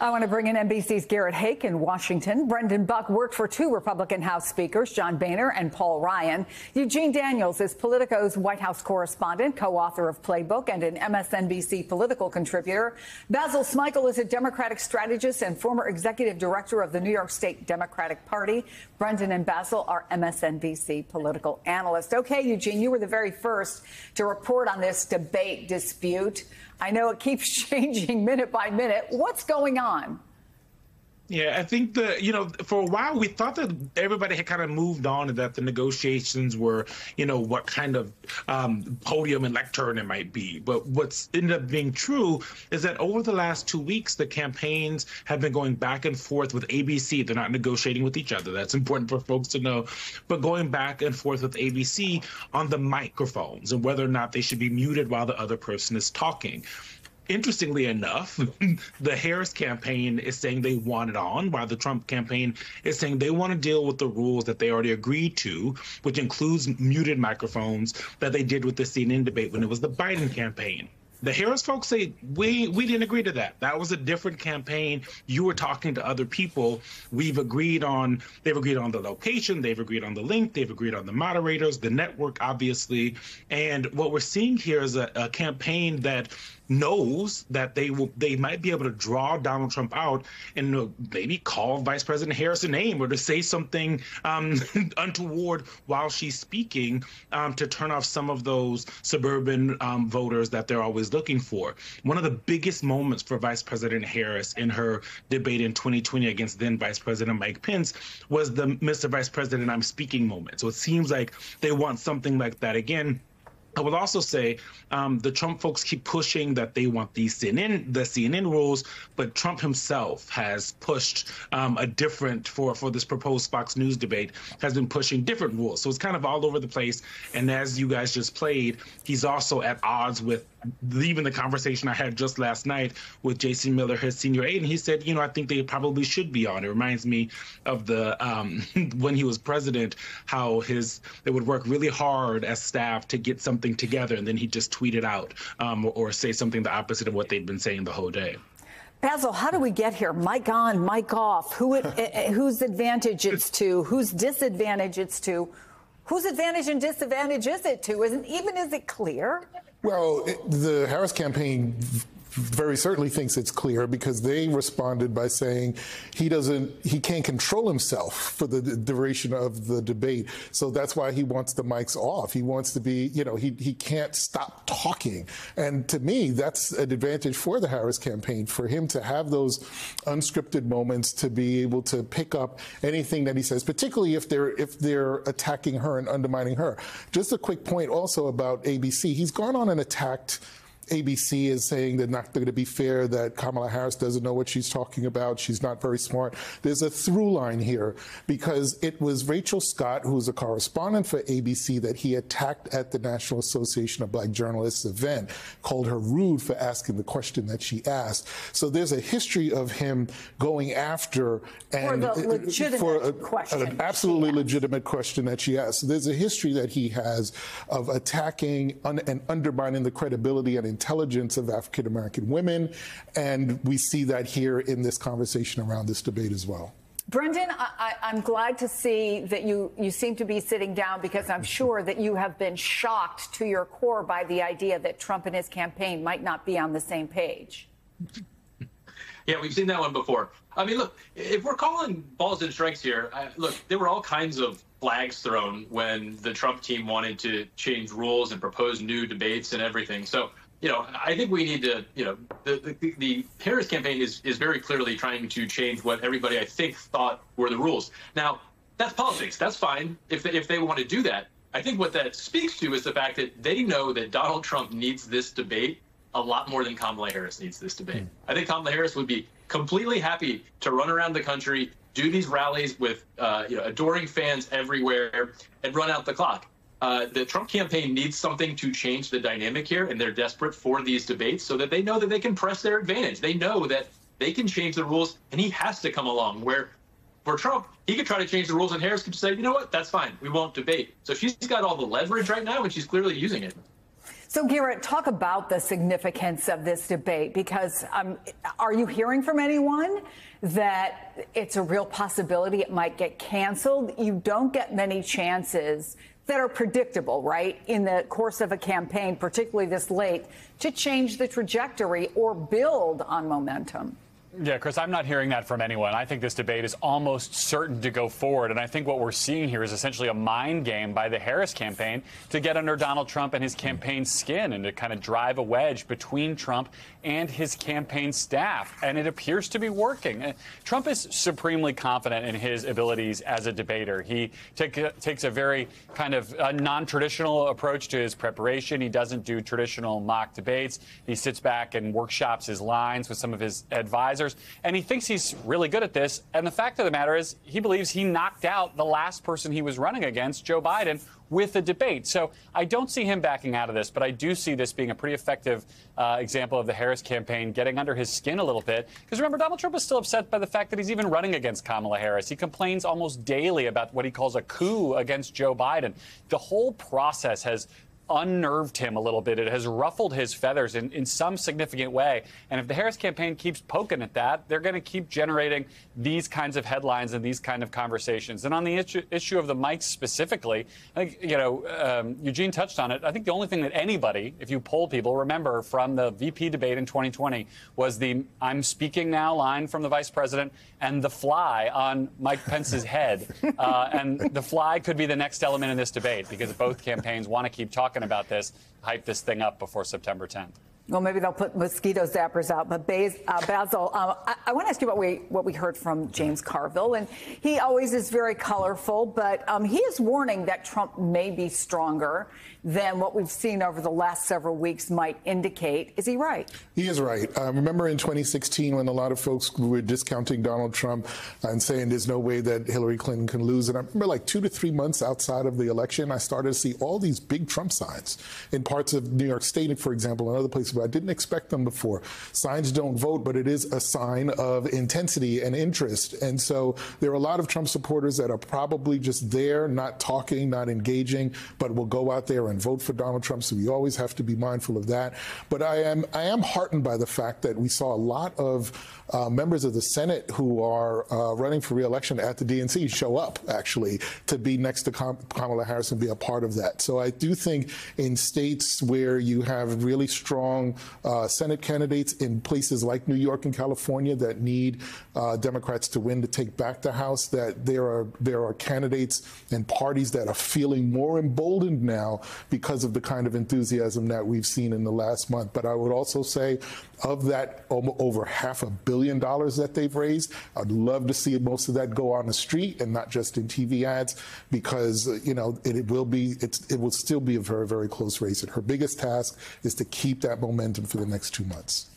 I want to bring in NBC's Garrett Haake in Washington. Brendan Buck worked for two Republican House speakers, John Boehner and Paul Ryan. Eugene Daniels is Politico's White House correspondent, co-author of Playbook, and an MSNBC political contributor. Basil Smikle is a Democratic strategist and former executive director of the New York State Democratic Party. Brendan and Basil are MSNBC political analysts. Okay, Eugene, you were the very first to report on this debate dispute. I know it keeps changing minute by minute. What's going on? Yeah, I think for a while we thought that everybody had kind of moved on and that the negotiations were, what kind of podium and lectern it might be. But what's ended up being true is that over the last 2 weeks, the campaigns have been going back and forth with ABC. They're not negotiating with each other. That's important for folks to know. But going back and forth with ABC on the microphones and whether or not they should be muted while the other person is talking. Interestingly enough, the Harris campaign is saying they want it on, while the Trump campaign is saying they want to deal with the rules that they already agreed to, which includes muted microphones that they did with the CNN debate when it was the Biden campaign. The Harris folks say, we didn't agree to that. That was a different campaign. You were talking to other people. They've agreed on the location. They've agreed on the link. They've agreed on the moderators, the network, obviously. And what we're seeing here is a campaign that knows that they might be able to draw Donald Trump out and maybe call Vice President Harris a name or to say something untoward while she's speaking to turn off some of those suburban voters that they're always looking for. One of the biggest moments for Vice President Harris in her debate in 2020 against then Vice President Mike Pence was the Mr. Vice President, I'm speaking moment. So it seems like they want something like that again. I would also say the Trump folks keep pushing that they want the CNN rules, but Trump himself has pushed a different, for this proposed Fox News debate, has been pushing different rules. So it's kind of all over the place. And as you guys just played, he's also at odds with even the conversation I had just last night with Jason Miller, his senior aide, and he said, I think they probably should be on. It reminds me of the when he was president, how they would work really hard as staff to get something together, and then he'd just tweet it out or say something the opposite of what they'd been saying the whole day. Basil, how do we get here? Mic on, mic off. Whose advantage it's to? Whose disadvantage it's to? Whose advantage and disadvantage is it to? Is it clear? Well, the Harris campaign very certainly thinks it's clear because they responded by saying he can't control himself for the duration of the debate. So that's why he wants the mics off. He wants to be, he can't stop talking. And to me, that's an advantage for the Harris campaign, for him to have those unscripted moments, to be able to pick up anything that he says, particularly if they're attacking her and undermining her. Just a quick point also about ABC. He's gone on and attacked ABC is saying they're not going to be fair, that Kamala Harris doesn't know what she's talking about. She's not very smart. There's a through line here because it was Rachel Scott, who's a correspondent for ABC, that he attacked at the National Association of Black Journalists event, called her rude for asking the question that she asked. So there's a history of him going after and an absolutely legitimate question that she asked. So there's a history that he has of attacking and undermining the credibility and intelligence of African-American women, and we see that here in this conversation around this debate as well. Brendan, I'm glad to see that you seem to be sitting down, because I'm sure that you have been shocked to your core by the idea that Trump and his campaign might not be on the same page. Yeah, we've seen that one before. I mean, look, if we're calling balls and strikes here, look, there were all kinds of flags thrown when the Trump team wanted to change rules and propose new debates and everything. So, I think we need to, the Harris campaign is very clearly trying to change what everybody, I think, thought were the rules. Now, that's politics. That's fine if they want to do that. I think what that speaks to is the fact that they know that Donald Trump needs this debate a lot more than Kamala Harris needs this debate. I think Kamala Harris would be completely happy to run around the country, do these rallies with adoring fans everywhere, and run out the clock. The Trump campaign needs something to change the dynamic here, and they're desperate for these debates so that they know that they can press their advantage. They know that they can change the rules, and he has to come along. Where for Trump, he could try to change the rules, and Harris could say, you know what, that's fine, we won't debate. So she's got all the leverage right now, and she's clearly using it. So, Garrett, talk about the significance of this debate, because are you hearing from anyone that it's a real possibility it might get canceled? You don't get many chances that are predictable, right, in the course of a campaign, particularly this late, to change the trajectory or build on momentum. Yeah, Chris, I'm not hearing that from anyone. I think this debate is almost certain to go forward. And I think what we're seeing here is essentially a mind game by the Harris campaign to get under Donald Trump and his campaign's skin and to kind of drive a wedge between Trump and his campaign staff. And it appears to be working. Trump is supremely confident in his abilities as a debater. He takes a very kind of non-traditional approach to his preparation. He doesn't do traditional mock debates. He sits back and workshops his lines with some of his advisors. And he thinks he's really good at this. And the fact of the matter is he believes he knocked out the last person he was running against, Joe Biden, with a debate. So I don't see him backing out of this, but I do see this being a pretty effective example of the Harris campaign getting under his skin a little bit. Because remember, Donald Trump is still upset by the fact that he's even running against Kamala Harris. He complains almost daily about what he calls a coup against Joe Biden. The whole process has unnerved him a little bit. It has ruffled his feathers in some significant way. And if the Harris campaign keeps poking at that, they're going to keep generating these kinds of headlines and these kind of conversations. And on the issue of the mics specifically, I think, Eugene touched on it. I think the only thing that anybody, if you poll people, remember from the VP debate in 2020 was the "I'm speaking now" line from the vice president and the fly on Mike Pence's head. And the fly could be the next element in this debate because both campaigns want to keep talking about this, hype this thing up before September 10th. Well, maybe they'll put mosquito zappers out. But Basil, I want to ask you about what we heard from James Carville. And he always is very colorful, but he is warning that Trump may be stronger than what we've seen over the last several weeks might indicate. Is he right? He is right. Remember in 2016 when a lot of folks were discounting Donald Trump and saying there's no way that Hillary Clinton can lose. And I remember like 2 to 3 months outside of the election, I started to see all these big Trump signs in parts of New York State, for example, and other places. I didn't expect them before. Signs don't vote, but it is a sign of intensity and interest. And so there are a lot of Trump supporters that are probably just there, not talking, not engaging, but will go out there and vote for Donald Trump. So we always have to be mindful of that. But I am heartened by the fact that we saw a lot of members of the Senate who are running for re-election at the DNC show up, actually, to be next to Kamala Harris and be a part of that. So I do think in states where you have really strong Senate candidates in places like New York and California that need Democrats to win to take back the House, that there are candidates and parties that are feeling more emboldened now because of the kind of enthusiasm that we've seen in the last month. But I would also say of that over $500 million that they've raised, I'd love to see most of that go on the street and not just in TV ads, because it will still be a very, very close race. And her biggest task is to keep that momentum for the next 2 months.